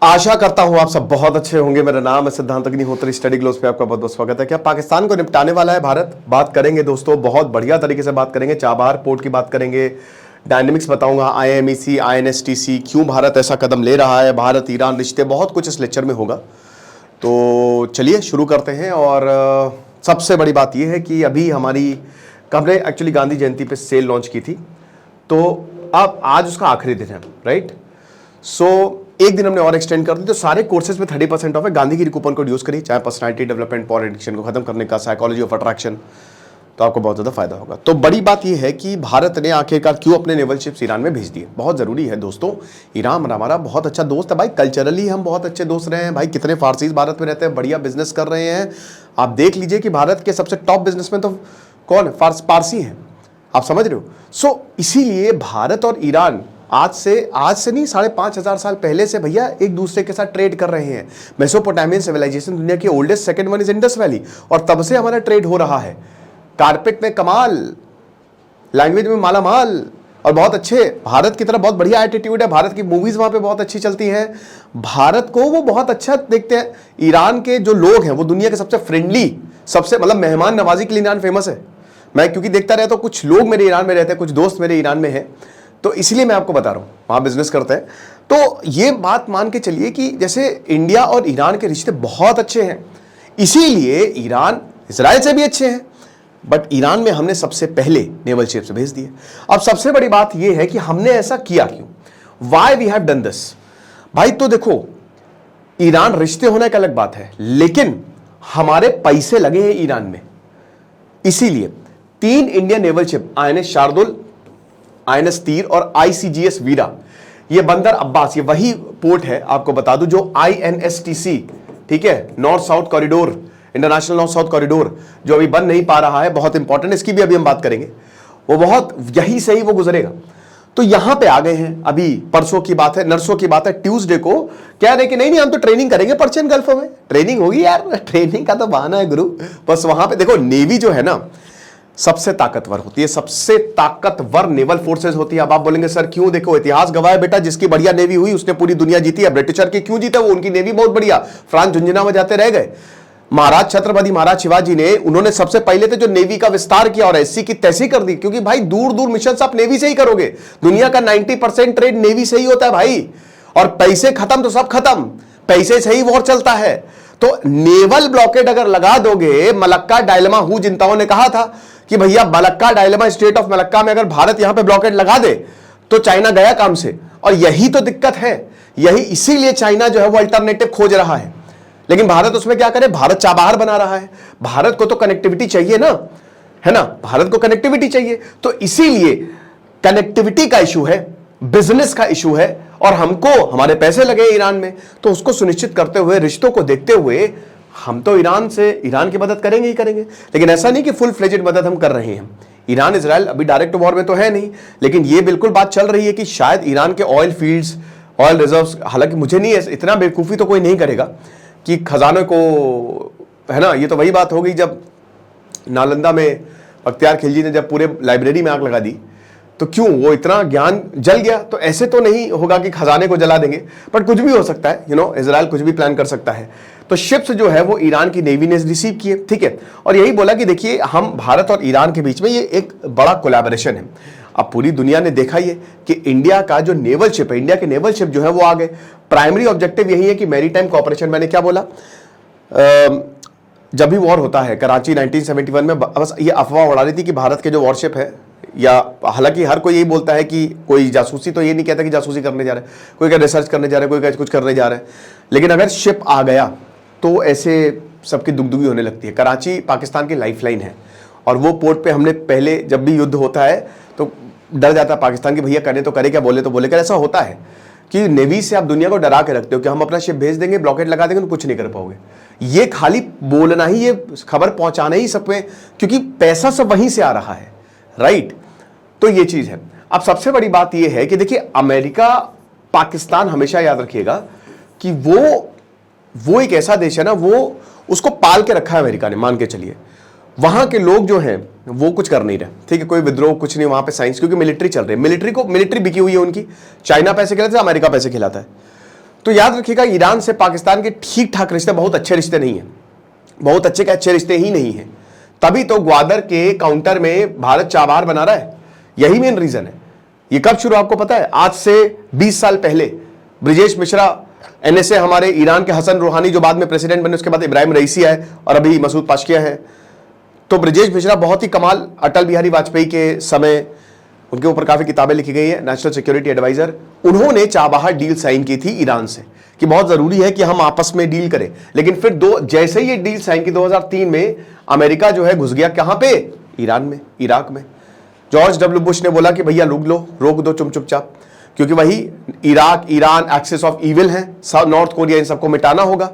आशा करता हूं आप सब बहुत अच्छे होंगे। मेरा नाम है सिद्धांत अग्निहोत्री, स्टडी ग्लोस पे आपका बहुत बहुत स्वागत है। क्या पाकिस्तान को निपटाने वाला है भारत? बात करेंगे दोस्तों, बहुत बढ़िया तरीके से बात करेंगे। चाबहार पोर्ट की बात करेंगे, डायनेमिक्स बताऊंगा, IMEC, INSTC, क्यों भारत ऐसा कदम ले रहा है, भारत ईरान रिश्ते, बहुत कुछ इस लेक्चर में होगा। तो चलिए शुरू करते हैं। और सबसे बड़ी बात यह है कि अभी हमारी हमने एक्चुअली गांधी जयंती पे सेल लॉन्च की थी, तो अब आज उसका आखिरी दिन है, राइट। सो एक दिन हमने और एक्सटेंड कर दी, तो सारे कोर्सेज में 30% ऑफ है। गांधी की कूपन कोड यूज करिए, चाहे पर्सनालिटी डेवलपमेंट, पॉवर एडिक्शन को खत्म करने का, साइकोलॉजी ऑफ अट्रैक्शन, तो आपको बहुत ज्यादा फायदा होगा। तो बड़ी बात यह है कि भारत ने आखिरकार क्यों अपने नेवल शिप्स ईरान में भेज दिए। बहुत जरूरी है दोस्तों, ईरान हमारा बहुत अच्छा दोस्त है भाई, कल्चरली हम बहुत अच्छे दोस्त रहे हैं भाई। कितने फारसीज भारत में रहते हैं, बढ़िया बिजनेस कर रहे हैं। आप देख लीजिए कि भारत के सबसे टॉप बिजनेसमैन तो कौन है? पारसी हैं, आप समझ रहे हो। सो इसीलिए भारत और ईरान आज से नहीं, 5,500 साल पहले से भैया एक दूसरे के साथ ट्रेड कर रहे हैं। मेसोपोटामियन सिविलाइजेशन, दुनिया की oldest, second one is Indus valley, और तब से हमारा ट्रेड हो रहा है। कारपेट में कमाल, लैंग्वेज में मालामाल, और बहुत अच्छे। भारत की तरफ बहुत बढ़िया एटीट्यूड है। भारत की मूवीज वहां पे बहुत अच्छी चलती हैं। भारत को वो बहुत अच्छा देखते हैं। ईरान के जो लोग हैं वो दुनिया के सबसे फ्रेंडली, सबसे मतलब मेहमान नवाजी के लिए ईरान फेमस है। मैं क्योंकि देखता रहता हूं, कुछ लोग मेरे ईरान में रहते हैं, कुछ दोस्त मेरे ईरान में हैं, तो इसलिए मैं आपको बता रहा हूं, वहां बिजनेस करते हैं। तो ये बात मान के चलिए कि जैसे इंडिया और ईरान के रिश्ते बहुत अच्छे हैं, इसीलिए ईरान इजराइल से भी अच्छे हैं, बट ईरान में हमने सबसे पहले नेवल शिप्स भेज दिए। अब सबसे बड़ी बात यह है कि हमने ऐसा किया क्यों, why we have done this. भाई तो देखो, ईरान रिश्ते होने की अलग बात है, लेकिन हमारे पैसे लगे हैं ईरान में। इसीलिए 3 Indian naval ship, INS Shardul, INS तीर और ICGS वीरा, ये बंदर अब्बास, ये वही पोर्ट है आपको बता दूं जो INSTC, ठीक है, north south corridor, international north south corridor, जो अभी बन नहीं पा रहा है, बहुत इंपॉर्टेंट, इसकी भी अभी हम बात करेंगे। वो बहुत यही से ही वो गुजरेगा। तो यहां पे आ गए हैं। अभी परसों की बात है, नरसों की बात है, ट्यूसडे को कह रहे कि नहीं हम तो ट्रेनिंग करेंगे पर्शियन गल्फ में। ट्रेनिंग होगी यार, ट्रेनिंग का तो बहाना है गुरु। बस वहां पे देखो, नेवी जो है ना सबसे ताकतवर होती है, सबसे ताकतवर नेवल फोर्सेज होती है। अब आप बोलेंगे सर क्यों? देखो इतिहास गवाह है बेटा, जिसकी बढ़िया नेवी हुई उसने पूरी दुनिया जीती है। ब्रिटिशर की क्यों जीता? वो उनकी नेवी बहुत बढ़िया, फ्रांस झुंझुना में जाते रह गए। महाराज छत्रपति महाराज शिवाजी ने, उन्होंने सबसे पहले तो जो नेवी का विस्तार किया और SC की तैसी कर दी, क्योंकि भाई दूर दूर मिशन आप नेवी से ही करोगे। दुनिया का 90% ट्रेड नेवी से ही होता है भाई, और पैसे खत्म तो सब खत्म, पैसे से ही वॉर चलता है। तो नेवल ब्लॉकेड अगर लगा दोगे, मलक्का डायलेमा, हु जिंताओ ने कहा था कि भैया Malacca dilemma, state of Malacca में अगर भारत यहां पे ब्लॉकेड लगा दे तो चाइना गया काम से। और यही तो दिक्कत है, यही इसीलिए चाइना जो है वो अल्टरनेटिव खोज रहा है। लेकिन भारत उसमें क्या करे? भारत चाबहार बना रहा है। भारत को तो कनेक्टिविटी चाहिए ना, है ना, भारत को कनेक्टिविटी चाहिए। तो इसीलिए कनेक्टिविटी का इशू है, बिजनेस का इशू है, और हमको हमारे पैसे लगे ईरान में, तो उसको सुनिश्चित करते हुए, रिश्तों को देखते हुए हम तो ईरान की मदद करेंगे ही करेंगे। लेकिन ऐसा नहीं कि फुल फ्लेजेड मदद हम कर रहे हैं। ईरान इजराइल अभी डायरेक्ट वॉर में तो है नहीं, लेकिन ये बिल्कुल बात चल रही है कि शायद ईरान के ऑयल फील्ड्स, ऑयल रिजर्व्स, हालांकि मुझे नहीं, इतना बेवकूफ़ी तो कोई नहीं करेगा कि खजाने को, है ना। ये तो वही बात हो गई जब नालंदा में बख्तियार खिलजी ने जब पूरे लाइब्रेरी में आग लगा दी, तो क्यों वो इतना ज्ञान जल गया? तो ऐसे तो नहीं होगा कि खजाने को जला देंगे, बट कुछ भी हो सकता है, इजराइल कुछ भी प्लान कर सकता है। तो शिप्स जो है वो ईरान की नेवी ने रिसीव किए, ठीक है, और यही बोला कि देखिए हम, भारत और ईरान के बीच में ये एक बड़ा कोलैबोरेशन है। अब पूरी दुनिया ने देखा ये कि इंडिया का जो नेवल शिप है, इंडिया के नेवल शिप जो है वो आ गए। प्राइमरी ऑब्जेक्टिव यही है कि मैरीटाइम कोऑपरेशन। मैंने क्या बोला, जब भी वॉर होता है, कराची 1971 में, बस ये अफवाह उड़ा रही थी कि भारत के जो वॉरशिप है, या हालांकि हर कोई यही बोलता है कि कोई जासूसी, तो ये नहीं कहता कि जासूसी करने जा रहे हैं, कोई क्या रिसर्च करने जा रहे हैं, कोई क्या कुछ करने जा रहे हैं। लेकिन अगर शिप आ गया तो ऐसे सबकी दुगदुगी होने लगती है। कराची पाकिस्तान की लाइफलाइन है, और वो पोर्ट पे हमने पहले जब भी युद्ध होता है तो डर जाता है पाकिस्तान की, भैया करे तो करे, क्या बोले तो बोले। क्या ऐसा होता है कि नेवी से आप दुनिया को डरा के रखते हो कि हम अपना शिप भेज देंगे, ब्लॉकेट लगा देंगे तो कुछ नहीं कर पाओगे। ये खाली बोलना ही, ये खबर पहुंचाना ही सब में, क्योंकि पैसा सब वहीं से आ रहा है, राइट। तो ये चीज है। अब सबसे बड़ी बात यह है कि देखिए, अमेरिका, पाकिस्तान, हमेशा याद रखिएगा कि वो एक ऐसा देश है ना, वो उसको पाल के रखा है अमेरिका ने, मान के चलिए। वहां के लोग जो हैं वो कुछ कर नहीं रहे, ठीक है, कोई विद्रोह कुछ नहीं वहां पे, साइंस, क्योंकि मिलिट्री चल रही है, मिलिट्री बिकी हुई है उनकी। चाइना पैसे खिलाता है, अमेरिका पैसे खिलाता है। तो याद रखिएगा, ईरान से पाकिस्तान के ठीक ठाक रिश्ते, बहुत अच्छे रिश्ते नहीं है, बहुत अच्छे के अच्छे रिश्ते ही नहीं है। तभी तो ग्वादर के काउंटर में भारत चाबहार बना रहा है, यही मेन रीजन है। ये कब शुरू आपको पता है? आज से 20 साल पहले ब्रिजेश मिश्रा, एनएसए, हमारे ईरान के हसन रूहानी जो बाद में प्रेसिडेंट बने, उसके बाद इब्राहिम रईसी आए और अभी मसूद पाशकिया है। तो ब्रिजेश मिश्रा बहुत ही कमाल, अटल बिहारी वाजपेयी के समय उनके ऊपर काफी किताबें लिखी गई है, नेशनल सिक्योरिटी एडवाइजर। उन्होंने चाबहार डील साइन की थी ईरान से कि बहुत जरूरी है कि हम आपस में डील करें। लेकिन फिर जैसे ही ये डील साइन की 2003 में, अमेरिका जो है घुस गया कहां पे? ईरान में, इराक में। जॉर्ज डब्ल्यू बुश ने बोला कि भैया रोक दो चुपचाप, क्योंकि वही Iraq, Iran axis of evil है, नॉर्थ कोरिया, इन सबको मिटाना होगा।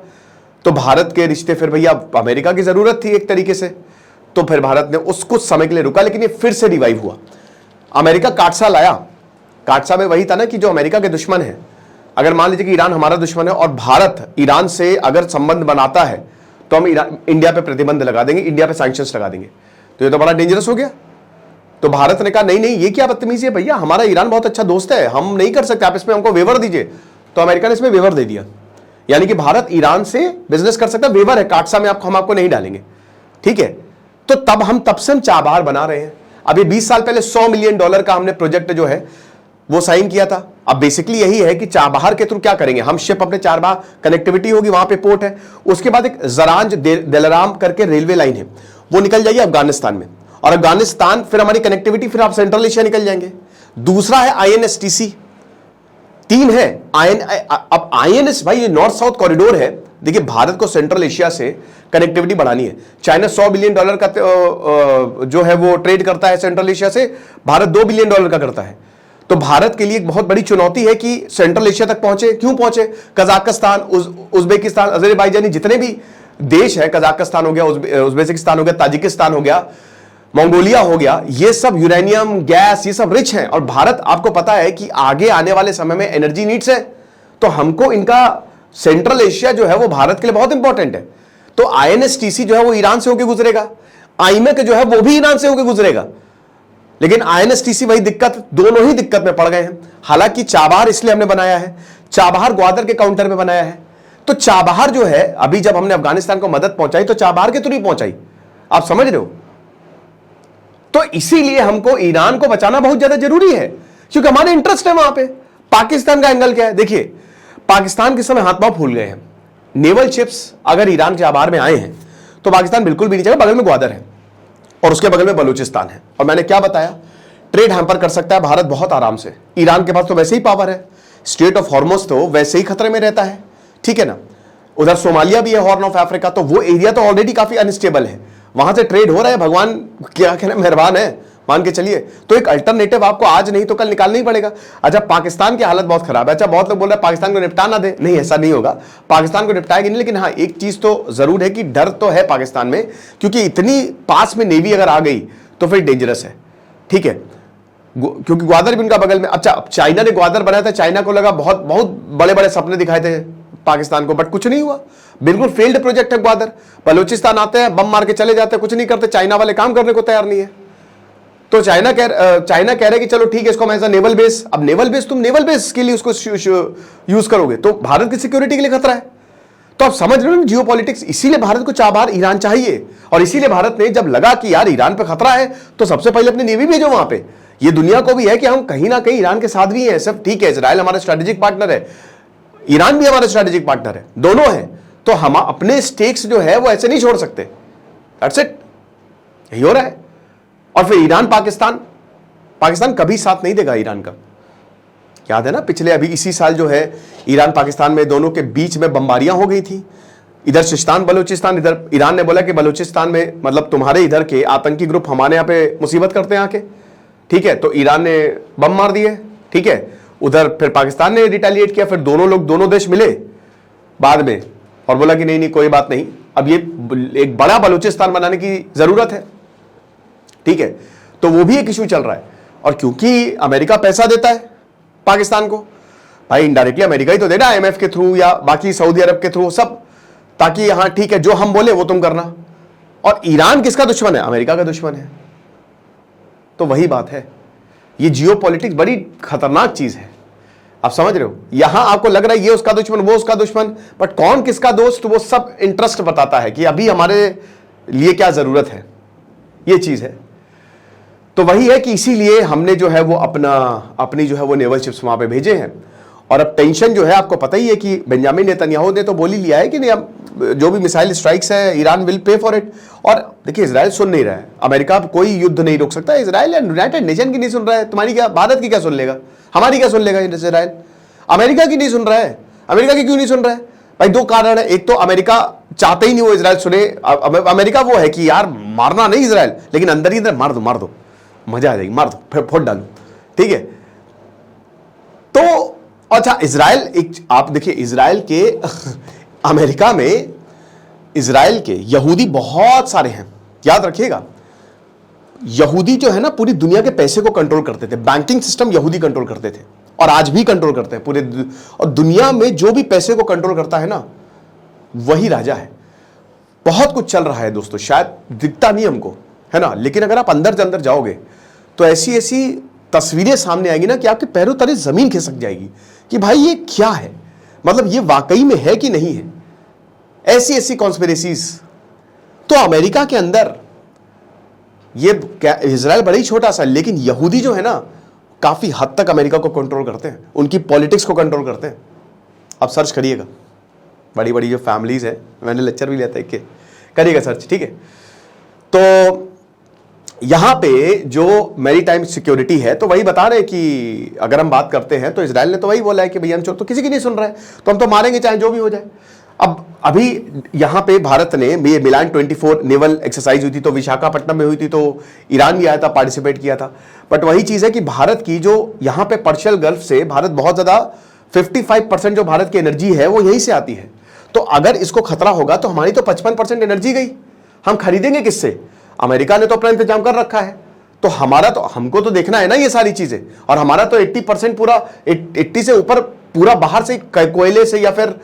तो भारत के रिश्ते फिर भैया अमेरिका की जरूरत थी एक तरीके से, तो फिर भारत ने उस कुछ समय के लिए रुका, लेकिन ये फिर से रिवाइव हुआ। अमेरिका काटसा लाया, काटसा में वही था ना कि जो अमेरिका के दुश्मन है, अगर मान लीजिए कि ईरान हमारा दुश्मन है और भारत ईरान से अगर संबंध बनाता है तो हम इंडिया पे प्रतिबंध लगा देंगे, इंडिया पे सैंक्शंस लगा देंगे। तो ये तो बड़ा डेंजरस हो गया। तो भारत ने कहा नहीं, ये क्या बदतमीजी है भैया, हमारा ईरान बहुत अच्छा दोस्त है, हम नहीं कर सकते, आप इसमें हमको वेवर दीजिए। तो अमेरिका ने इसमें वेवर दे दिया, यानी कि भारत ईरान से बिजनेस कर सकता है, वेवर है, काटसा में हम आपको नहीं डालेंगे, ठीक है। तो तब से हम चाबहार बना रहे हैं। अभी 20 साल पहले $100 मिलियन का हमने प्रोजेक्ट जो है वो साइन किया था। अब बेसिकली यही है कि चाबहार के थ्रू क्या करेंगे हम, शिप अपने चाबहार, कनेक्टिविटी होगी, वहां पे पोर्ट है। उसके बाद एक जरांज दिलराम करके रेलवे लाइन है, वो निकल जाएगी अफगानिस्तान में, और अफगानिस्तान फिर हमारी कनेक्टिविटी, फिर आप सेंट्रल एशिया निकल जाएंगे। दूसरा है INSTC, 3 है अब INS, भाई ये नॉर्थ साउथ कॉरिडोर है। देखिए, भारत को सेंट्रल एशिया से कनेक्टिविटी बढ़ानी है। चाइना $100 बिलियन का जो है वो ट्रेड करता है सेंट्रल एशिया से, भारत $2 बिलियन का करता है। तो भारत के लिए एक बहुत बड़ी चुनौती है कि सेंट्रल एशिया तक पहुंचे। क्यों पहुंचे? कजाकिस्तान, उज्बेकिस्तान, अजरबैजान, जितने भी देश है, कजाकिस्तान हो गया, उज्बेकिस्तान हो गया, ताजिकिस्तान हो गया, मंगोलिया हो गया, ये सब यूरेनियम, गैस, ये सब रिच हैं। और भारत, आपको पता है कि आगे आने वाले समय में एनर्जी नीड्स है, तो हमको इनका सेंट्रल एशिया जो है वो भारत के लिए बहुत इंपॉर्टेंट है। तो INSTC जो है वो ईरान से होकर गुजरेगा, IMEC जो है वो भी ईरान से होकर गुजरेगा। लेकिन INSTC वही दिक्कत, दोनों ही दिक्कत में पड़ गए हैं। हालांकि चाबहार इसलिए हमने बनाया है, चाबहार ग्वादर के काउंटर में बनाया है। तो चाबहार जो है, अभी जब हमने अफगानिस्तान को मदद पहुंचाई तो चाबहार के थ्रू ही पहुंचाई, आप समझ रहे हो। तो इसीलिए हमको ईरान को बचाना बहुत ज्यादा जरूरी है, क्योंकि हमारे इंटरेस्ट है वहां पे। पाकिस्तान का एंगल क्या है? देखिए, पाकिस्तान के समय हाथ पांव फूल गए हैं। नेवल शिप्स अगर ईरान के आबार में आए हैं तो पाकिस्तान बिल्कुल भी नहीं जाएगा। बगल में ग्वादर है और उसके बगल में बलूचिस्तान है, और मैंने क्या बताया, ट्रेड हैम्पर कर सकता है भारत बहुत आराम से। ईरान के पास तो वैसे ही पावर है, स्ट्रेट ऑफ हॉर्मुज तो वैसे ही खतरे में रहता है, ठीक है ना। उधर सोमालिया भी है, हॉर्न ऑफ अफ्रीका, तो वो एरिया तो ऑलरेडी काफी अनस्टेबल है, वहां से ट्रेड हो रहा है। भगवान क्या कहना, मेहरबान है, मान के चलिए। तो एक अल्टरनेटिव आपको आज नहीं तो कल निकालना ही पड़ेगा। अच्छा, पाकिस्तान की हालत बहुत खराब है। अच्छा, बहुत लोग बोल रहे हैं पाकिस्तान को निपटा ना दे, नहीं ऐसा नहीं होगा, पाकिस्तान को निपटाएगी नहीं। लेकिन हाँ, एक चीज तो जरूर है कि डर तो है पाकिस्तान में, क्योंकि इतनी पास में नेवी अगर आ गई तो फिर डेंजरस है, ठीक है, क्योंकि ग्वादर भी उनका बगल में। अच्छा, चाइना ने ग्वादर बनाया था, चाइना को लगा बहुत बहुत बड़े बड़े सपने दिखाए थे पाकिस्तान को, बट कुछ नहीं हुआ, बिल्कुल फेल्ड प्रोजेक्ट है ग्वादर। बलूचिस्तान आते हैं, बम मार के चले जाते हैं, कुछ नहीं करते, चाइना वाले काम करने को तैयार नहीं है। तो चाइना कह रहा है कि चलो ठीक है, इसको हम एज नेवल बेस, अब नेवल बेस, तुम नेवल बेस के लिए उसको यूज करोगे तो भारत की सिक्योरिटी के लिए खतरा है। तो आप समझ रहे हो जियो पॉलिटिक्स। इसीलिए भारत को चाबहार ईरान चाहिए, और इसीलिए भारत ने जब लगा कि यार ईरान पे खतरा है तो सबसे पहले अपनी नेवी भेजो वहां पे। ये दुनिया को भी है कि हम कहीं ना कहीं ईरान के साथ भी हैं, सब ठीक है, इजराइल हमारा स्ट्रेटेजिक पार्टनर है, ईरान भी हमारा स्ट्रेटेजिक पार्टनर है, दोनों हैं। तो हम अपने स्टेक्स जो है वो ऐसे नहीं छोड़ सकते। दैट्स इट, यही हो रहा है। और फिर ईरान पाकिस्तान कभी साथ नहीं देगा ईरान का। याद है ना, पिछले अभी इसी साल जो है ईरान पाकिस्तान में दोनों के बीच में बमबारियां हो गई थी, इधर सिस्तान बलूचिस्तान, इधर ईरान ने बोला कि बलूचिस्तान में मतलब तुम्हारे इधर के आतंकी ग्रुप हमारे यहाँ पे मुसीबत करते हैं आके, ठीक है। तो ईरान ने बम मार दिए, ठीक है। उधर फिर पाकिस्तान ने रिटेलिएट किया, फिर दोनों देश मिले बाद में और बोला कि नहीं कोई बात नहीं, अब ये एक बड़ा बलूचिस्तान बनाने की जरूरत है, ठीक है। तो वो भी एक इशू चल रहा है। और क्योंकि अमेरिका पैसा देता है पाकिस्तान को, भाई इनडायरेक्टली अमेरिका ही तो देना, IMF के थ्रू या बाकी सऊदी अरब के थ्रू सब, ताकि यहां ठीक है जो हम बोले वो तुम करना। और ईरान किसका दुश्मन है? अमेरिका का दुश्मन है। तो वही बात है, ये जियोपॉलिटिक्स बड़ी खतरनाक चीज है। आप समझ रहे हो, यहां आपको लग रहा है ये उसका दुश्मन, वो उसका दुश्मन, बट कौन किसका दोस्त, वो सब इंटरेस्ट बताता है कि अभी हमारे लिए क्या जरूरत है, ये चीज है। तो वही है कि इसीलिए हमने जो है वो अपनी जो है वो नेवल शिप्स वहां पे भेजे हैं। और अब टेंशन जो है आपको पता ही है कि बेंजामिन नेतन्याहू ने तो बोल ही लिया है कि नहीं, अब जो भी मिसाइल स्ट्राइक्स है Iran will pay for it. और देखिए इजराइल सुन नहीं रहा है, अमेरिका कोई युद्ध नहीं रोक सकता, इजराइल यूनाइटेड नेशन की नहीं सुन रहा है, तुम्हारी क्या, भारत की क्या सुन लेगा, हमारी क्या सुन लेगा इजराइल, अमेरिका की नहीं सुन रहा है। अमेरिका की क्यों नहीं सुन रहा है भाई, दो कारण है, एक तो अमेरिका चाहते ही नहीं वो इजराइल सुने। अमेरिका वो है कि यार मारना नहीं इजराइल, लेकिन अंदर ही अंदर मार दो मजा आ जाएगी, मार दो फिर फोड़ डालो, ठीक है। तो अच्छा इजराइल एक, आप देखिए इजराइल के अमेरिका में इजराइल के यहूदी बहुत सारे हैं, याद रखिएगा। यहूदी जो है ना पूरी दुनिया के पैसे को कंट्रोल करते थे, बैंकिंग सिस्टम यहूदी कंट्रोल करते थे और आज भी कंट्रोल करते हैं पूरे। और दुनिया में जो भी पैसे को कंट्रोल करता है ना वही राजा है। बहुत कुछ चल रहा है दोस्तों, शायद दिखता नहीं हमको, है ना, लेकिन अगर आप अंदर अंदर जाओगे तो ऐसी ऐसी तस्वीरें सामने आएगी ना कि आपके पैरों तले जमीन खिसक जाएगी कि भाई ये क्या है, मतलब ये वाकई में है कि नहीं है। ऐसी ऐसी कॉन्स्पिरेसीज। तो अमेरिका के अंदर ये इजराइल बड़ा ही छोटा सा, लेकिन यहूदी जो है ना काफी हद तक अमेरिका को कंट्रोल करते हैं, उनकी पॉलिटिक्स को कंट्रोल करते हैं। आप सर्च करिएगा, बड़ी बड़ी जो फैमिलीज है, मैंने लेक्चर भी लिया था, करिएगा सर्च, ठीक है। तो यहां पे जो मैरीटाइम सिक्योरिटी है, तो वही बता रहे हैं कि अगर हम बात करते हैं तो इजराइल ने तो वही बोला है कि भैया हम तो किसी की नहीं सुन रहे हैं, तो हम तो मारेंगे चाहे जो भी हो जाए। अब अभी यहां पे भारत ने मिलान 24 नेवल एक्सरसाइज हुई थी, तो विशाखापट्टनम में हुई थी, तो ईरान भी आया था, पार्टिसिपेट किया था। बट वही चीज है कि भारत की जो यहां पे पर्शियल गल्फ से भारत बहुत ज्यादा 55% जो भारत की एनर्जी है वो यहीं से आती है। तो अगर इसको खतरा होगा तो हमारी तो 55% एनर्जी गई, हम खरीदेंगे किससे? अमेरिका ने तो अपना इंतजाम कर रखा है, तो हमारा तो, हमको तो देखना है ना ये सारी चीजें। और हमारा तो 80% पूरा 80 से ऊपर पूरा बाहर से, कोयले से या फिर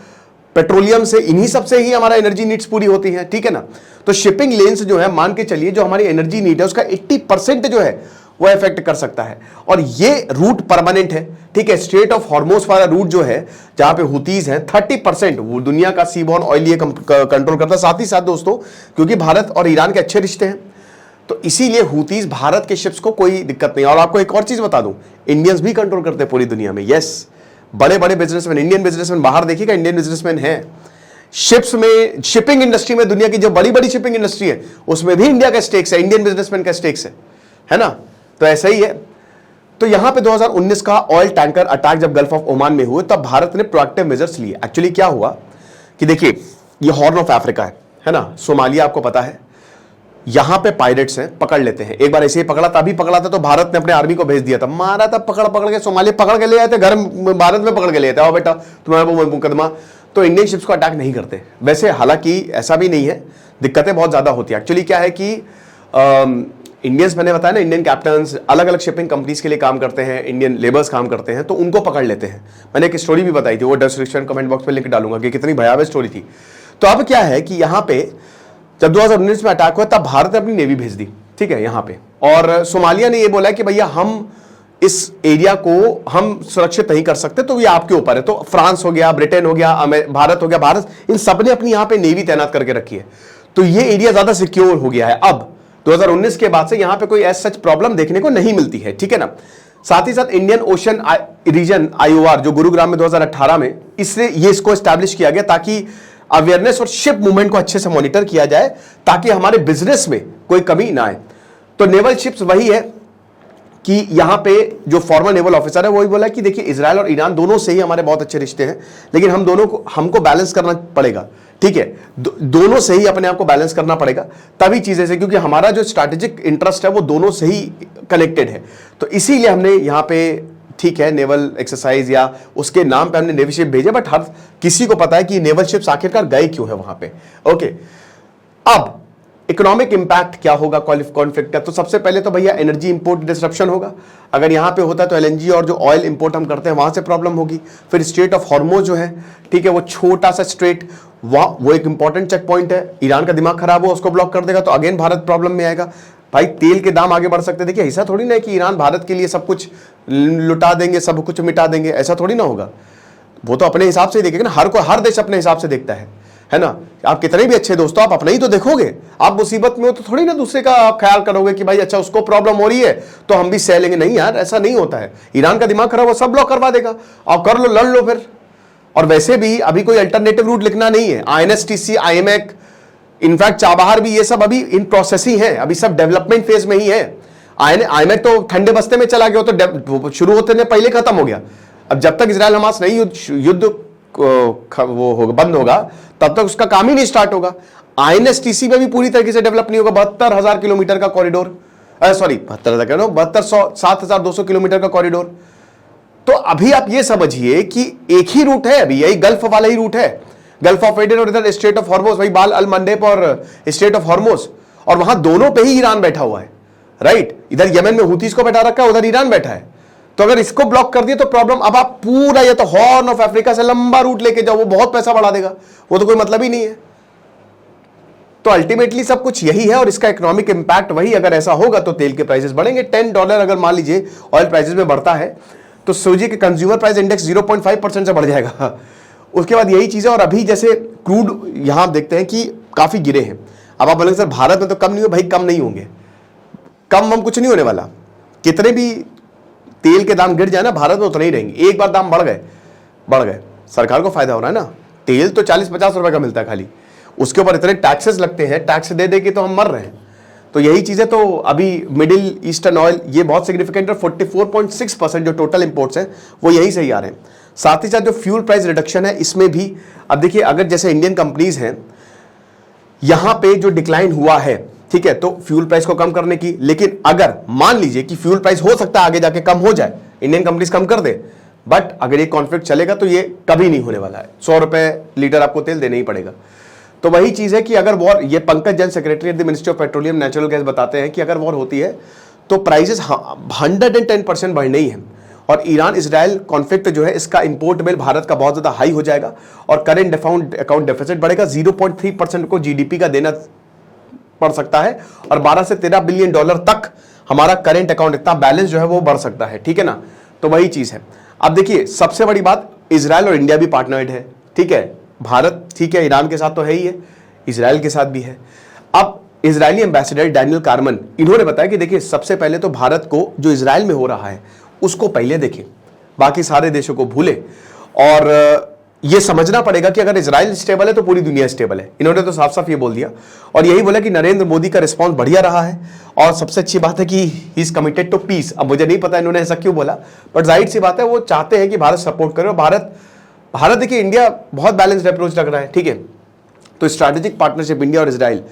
पेट्रोलियम से, इन्हीं सब से ही हमारा एनर्जी नीड्स पूरी होती है, ठीक है ना। तो शिपिंग लेन्स जो है, मान के चलिए जो हमारी एनर्जी नीड है उसका 80% जो है वो इफेक्ट कर सकता है। और ये रूट परमानेंट है, ठीक है। स्ट्रेट ऑफ हॉर्मोज वाला रूट जो है जहां पे हुतीज हैं, 30% वो दुनिया का सीबॉर्न ऑयल ये कंट्रोल करता है। साथ ही साथ दोस्तों, क्योंकि भारत और ईरान के अच्छे रिश्ते हैं, तो इसीलिए हुतीज भारत के शिप्स को कोई दिक्कत नहीं। और आपको एक और चीज बता दूं, इंडियंस भी कंट्रोल करते हैं पूरी दुनिया में। यस, बड़े बड़े बिजनेसमैन, इंडियन बिजनेसमैन, बाहर देखिएगा इंडियन बिजनेसमैन हैं शिप्स में, शिपिंग इंडस्ट्री में, दुनिया की जो बड़ी बड़ी शिपिंग इंडस्ट्री है उसमें भी इंडिया का स्टेक्स है, इंडियन बिजनेसमैन का स्टेक्स है ना। तो ऐसा ही है। तो यहां पे 2019 का ऑयल टैंकर अटैक जब गल्फ ऑफ ओमान में हुए, तब भारत ने प्रोएक्टिव मेजर्स लिए। एक्चुअली क्या हुआ कि देखिए ये हॉर्न ऑफ अफ्रीका है ना, सोमालिया आपको पता है, यहां पे पायरेट्स हैं, पकड़ लेते हैं। एक बार ऐसे ही पकड़ा था, अभी पकड़ा था तो भारत ने अपने आर्मी को भेज दिया था, मारा था, पकड़ के सोमालिया पकड़ के ले आए थे, घर भारत में पकड़ के ले आए थे, आओ बेटा तुम्हारा वो मुकदमा। तो इंडियन शिप्स को अटैक नहीं करते वैसे, हालांकि ऐसा भी नहीं है, दिक्कतें बहुत ज्यादा होती है। एक्चुअली क्या है कि इंडियंस, मैंने बताया ना, इंडियन कैप्टन्स अलग अलग शिपिंग कंपनीज के लिए काम करते हैं, इंडियन लेबर्स काम करते हैं, तो उनको पकड़ लेते हैं। मैंने एक स्टोरी भी बताई थी, वो डिस्क्रिप्शन कमेंट बॉक्स में लिंक डालूंगा कि कितनी भयावह स्टोरी थी। तो अब क्या है कि यहाँ पे जब 2019 में अटैक हुआ तब भारत ने अपनी नेवी भेज दी, ठीक है, यहाँ पे। और सोमालिया ने ये बोला कि भैया हम इस एरिया को हम सुरक्षित नहीं कर सकते, तो ये आपके ऊपर है। तो फ्रांस हो गया, ब्रिटेन हो गया, भारत हो गया, भारत इन सब ने अपनी यहाँ पे नेवी तैनात करके रखी है, तो ये एरिया ज्यादा सिक्योर हो गया है। अब 2019 के बाद से यहां पे कोई ऐसा सच प्रॉब्लम देखने को नहीं मिलती है, ठीक है ना। साथ ही साथ इंडियन ओशन रीजन IOR जो गुरुग्राम में 2018 में इसको एस्टैब्लिश किया गया, ताकि अवेयरनेस और शिप मूवमेंट को अच्छे से मॉनिटर किया जाए, ताकि हमारे बिजनेस में कोई कमी ना आए। तो नेवल शिप्स वही है कि यहां पे जो फॉर्मर नेवल ऑफिसर है वही बोला कि देखिए इजराइल और ईरान दोनों से ही हमारे बहुत अच्छे रिश्ते हैं, लेकिन हमको बैलेंस करना पड़ेगा, ठीक है। दोनों से ही अपने आप को बैलेंस करना पड़ेगा, तभी चीजें से, क्योंकि हमारा जो स्ट्रैटेजिक इंटरेस्ट है वो दोनों से ही कनेक्टेड है। तो इसीलिए हमने यहाँ पे, ठीक है, नेवल एक्सरसाइज या उसके नाम पे हमने नेवी शिप भेजे, बट हर किसी को पता है कि नेवल शिप्स आखिरकार गए क्यों है वहां पे। ओके, अब इकोनॉमिक इंपैक्ट क्या होगा कॉन्फ्लिक्ट का? तो सबसे पहले तो भैया एनर्जी इंपोर्ट डिसरप्शन होगा। अगर यहां पे होता है तो LNG और जो ऑयल इंपोर्ट हम करते हैं वहां से प्रॉब्लम होगी। फिर स्ट्रेट ऑफ हॉर्मोज जो है, ठीक है, वो छोटा सा स्ट्रेट, वो एक इंपॉर्टेंट चेक पॉइंट है। ईरान का दिमाग खराब हो, उसको ब्लॉक कर देगा तो अगेन भारत प्रॉब्लम में आएगा। भाई तेल के दाम आगे बढ़ सकते हैं। देखिए ऐसा थोड़ी ना है कि ईरान भारत के लिए सब कुछ लुटा देंगे, सब कुछ मिटा देंगे, ऐसा थोड़ी ना होगा। वो तो अपने हिसाब से देखेगा ना, हर देश अपने हिसाब से देखता है ना। आप कितने भी अच्छे दोस्तों, आप अपने ही तो देखोगे। आप मुसीबत में हो तो थोड़ी ना दूसरे का आप ख्याल करोगे कि भाई अच्छा उसको प्रॉब्लम हो रही है तो हम भी सह लेंगे। नहीं यार, ऐसा नहीं होता है। ईरान का दिमाग खराब हो, सब लोग करवा देगा, आप कर लो, लड़ लो फिर। और वैसे भी अभी कोई अल्टरनेटिव रूट लिखना नहीं है। INSTC, IMEC, इनफैक्ट चाबहार भी, ये सब अभी इन प्रोसेस ही है, अभी सब डेवलपमेंट फेज में ही है। IMEC तो ठंडे बस्ते में चला गया, तो शुरू होते ने पहले खत्म हो गया। अब जब तक इजराइल हमास नहीं युद्ध वो होगा, बंद होगा, तब तक उसका काम ही नहीं स्टार्ट होगा। INSTC में भी पूरी तरीके से डेवलप नहीं होगा। 72,000 किलोमीटर का कॉरिडोर, सॉरी 72,200 किलोमीटर का कॉरिडोर। तो अभी आप ये समझिए कि एक ही रूट है, अभी यही गल्फ वाला ही रूट है, गल्फ ऑफ एडन और इधर स्ट्रेट ऑफ हॉर्मोज, भाई बाल अल मंडेब और स्ट्रेट ऑफ हॉर्मोज, और वहां दोनों पे ही ईरान बैठा हुआ है, राइट। इधर यमन में हुतीज को बैठा रखा है, उधर ईरान बैठा है। तो अगर इसको ब्लॉक कर दिया तो प्रॉब्लम। अब आप पूरा ये तो हॉर्न ऑफ अफ्रीका से लंबा रूट लेके जाओ, वो बहुत पैसा बढ़ा देगा, वो तो कोई मतलब ही नहीं है। तो अल्टीमेटली सब कुछ यही है, और इसका इकोनॉमिक इंपैक्ट वही, अगर ऐसा होगा तो तेल के प्राइसेस बढ़ेंगे। $10 अगर मान लीजिए ऑयल प्राइसेस में बढ़ता है तो सोचिए कि कंज्यूमर प्राइस इंडेक्स 0.5% से बढ़ जाएगा। उसके बाद यही चीज है। और अभी जैसे क्रूड यहां आप देखते हैं कि काफी गिरे हैं। अब आप बोलेंगे सर भारत में तो कम नहीं हो, भाई कम नहीं होंगे, कम हम कुछ नहीं होने वाला। कितने भी तेल के दाम गिर जाए ना, भारत में उतने ही रहेंगे। एक बार दाम बढ़ गए, सरकार को फायदा हो रहा है ना। तेल तो 40-50 रुपए का मिलता है खाली, उसके ऊपर इतने टैक्सेस लगते हैं, टैक्स दे दे के तो हम मर रहे हैं। तो यही चीज है। तो अभी मिडिल ईस्टर्न ऑयल ये बहुत सिग्निफिकेंट है। 44.6% जो टोटल इंपोर्ट्स हैं वो यहीं से ही आ रहे हैं। साथ ही साथ जो फ्यूल प्राइस रिडक्शन है इसमें भी, अब देखिए अगर जैसे इंडियन कंपनीज हैं, यहां पे जो डिक्लाइन हुआ है, ठीक है, तो फ्यूल प्राइस को कम करने की, लेकिन अगर मान लीजिए कि फ्यूल प्राइस हो सकता है आगे जाके कम हो जाए, इंडियन कंपनीज कम कर दे, बट अगर ये कॉन्फ्लिक्ट चलेगा तो ये कभी नहीं होने वाला है। 100 रुपए लीटर आपको तेल देना ही पड़ेगा। तो वही चीज है कि अगर वॉर, ये Pankaj Jain secretary at the ministry of petroleum natural gas बताते हैं कि अगर वॉर होती है तो प्राइसेस 110% बढ़ने ही है। और ईरान इजराइल कॉन्फ्लिक्ट जो है, इसका इंपोर्ट बिल भारत का बहुत ज्यादा हाई हो जाएगा और करेंट अकाउंट डेफिसिट बढ़ेगा। 0.3% को जीडीपी का देना पड़ सकता है और 12 से 13 बिलियन डॉलर तक हमारा करेंट अकाउंट, इतना बैलेंस जो है वो बढ़ सकता है, ठीक है ना। तो वही चीज है। अब देखिए सबसे बड़ी बात, इजराइल और इंडिया भी पार्टनर्ड है, ठीक है। भारत ठीक है, ईरान के साथ तो है ही है, इजराइल के साथ भी है। अब इजरायली एम्बेसडर डैनियल कारमन, इन्होंने बताया कि देखिए सबसे पहले तो भारत को जो इजराइल में हो रहा है उसको पहले देखें, बाकी सारे देशों को भूले। और ये समझना पड़ेगा कि अगर इजराइल स्टेबल है तो पूरी दुनिया स्टेबल है। इन्होंने तो साफ साफ ये बोल दिया। और यही बोला कि नरेंद्र मोदी का रिस्पांस बढ़िया रहा है और सबसे अच्छी बात है कि he is committed to peace. अब मुझे नहीं पता इन्होंने ऐसा क्यों बोला, बट जाहिर सी बात है वो चाहते हैं कि भारत सपोर्ट करे। और भारत देखिए, इंडिया बहुत बैलेंस्ड अप्रोच लग रहा है, ठीक है। तो स्ट्रैटेजिक पार्टनरशिप इंडिया और इजराइल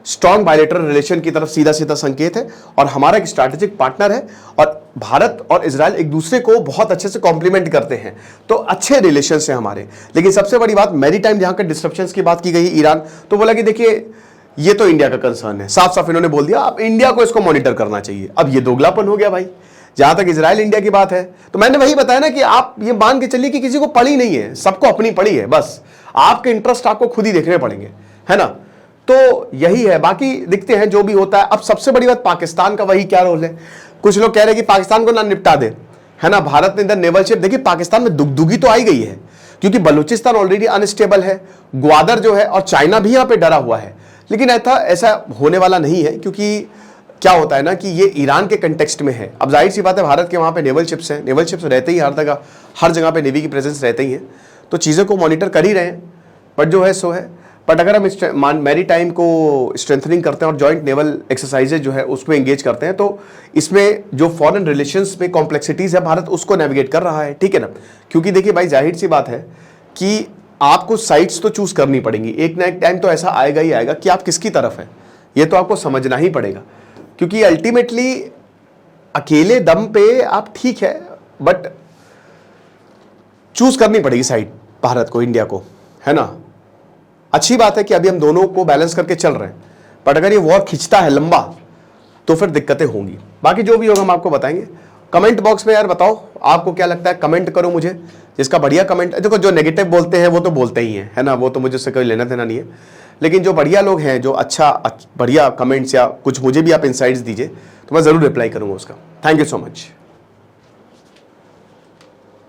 स्ट्रॉन्ग बायलैटरल रिलेशन की तरफ सीधा सीधा संकेत है और हमारा एक स्ट्रैटेजिक पार्टनर है। और भारत और इजराइल एक दूसरे को बहुत अच्छे से कॉम्प्लीमेंट करते हैं, तो अच्छे रिलेशन है हमारे। लेकिन सबसे बड़ी बात, मैरीटाइम जहां पर डिस्ट्रप्शंस की बात की गई ईरान, तो बोला कि देखिए ये तो इंडिया का कंसर्न है, साफ साफ इन्होंने बोल दिया। अब इंडिया को इसको मॉनिटर करना चाहिए। अब ये दोगलापन हो गया भाई। जहां तक इजराइल इंडिया की बात है, तो मैंने वही बताया ना कि आप ये मान के चलिए कि किसी को पड़ी नहीं है, सबको अपनी पड़ी है, बस आपके इंटरेस्ट आपको खुद ही देखने पड़ेंगे, है ना। तो यही है, बाकी दिखते हैं जो भी होता है। अब सबसे बड़ी बात, पाकिस्तान का वही क्या रोल है। कुछ लोग कह रहे हैं कि पाकिस्तान को ना निपटा दे, है ना। भारत ने इधर नेवल शिप, देखिए पाकिस्तान में दुगदुगी तो आई गई है क्योंकि बलूचिस्तान ऑलरेडी अनस्टेबल है, ग्वादर जो है, और चाइना भी यहां पे डरा हुआ है। लेकिन ऐसा होने वाला नहीं है, क्योंकि क्या होता है ना कि ये ईरान के कंटेक्स्ट में है। अब जाहिर सी बात है, भारत के वहां पे नेवल शिप्स हैं, नेवल शिप्स रहते ही हर जगह पे नेवी की प्रेजेंस रहते ही है, तो चीज़ों को मॉनिटर कर ही रहे हैं। बट जो है सो है। बट अगर हम मैरी टाइम को स्ट्रेंथनिंग करते हैं और जॉइंट नेवल एक्सरसाइजेज जो है उसमें एंगेज करते हैं, तो इसमें जो फॉरेन रिलेशंस में कॉम्प्लेक्सिटीज़ है, भारत उसको नेविगेट कर रहा है, ठीक है ना। क्योंकि देखिए भाई, जाहिर सी बात है कि आपको साइड्स तो चूज करनी पड़ेंगी। एक ना एक टाइम तो ऐसा आएगा ही आएगा कि आप किसकी तरफ हैं, ये तो आपको समझना ही पड़ेगा। क्योंकि अल्टीमेटली अकेले दम पे आप ठीक है, बट चूज करनी पड़ेगी साइड भारत को, इंडिया को, है ना। अच्छी बात है कि अभी हम दोनों को बैलेंस करके चल रहे हैं, बट अगर ये वॉर खिंचता है लंबा तो फिर दिक्कतें होंगी। बाकी जो भी होगा हम आपको बताएंगे। कमेंट बॉक्स में यार बताओ आपको क्या लगता है, कमेंट करो मुझे। जिसका बढ़िया कमेंट, देखो जो नेगेटिव बोलते हैं वो तो बोलते ही हैं, है ना, वो तो मुझे उससे कोई लेना देना नहीं है। लेकिन जो बढ़िया लोग हैं, जो बढ़िया कमेंट्स या कुछ मुझे भी आप इनसाइट्स दीजिए, तो मैं ज़रूर रिप्लाई करूँगा उसका। Thank you so much.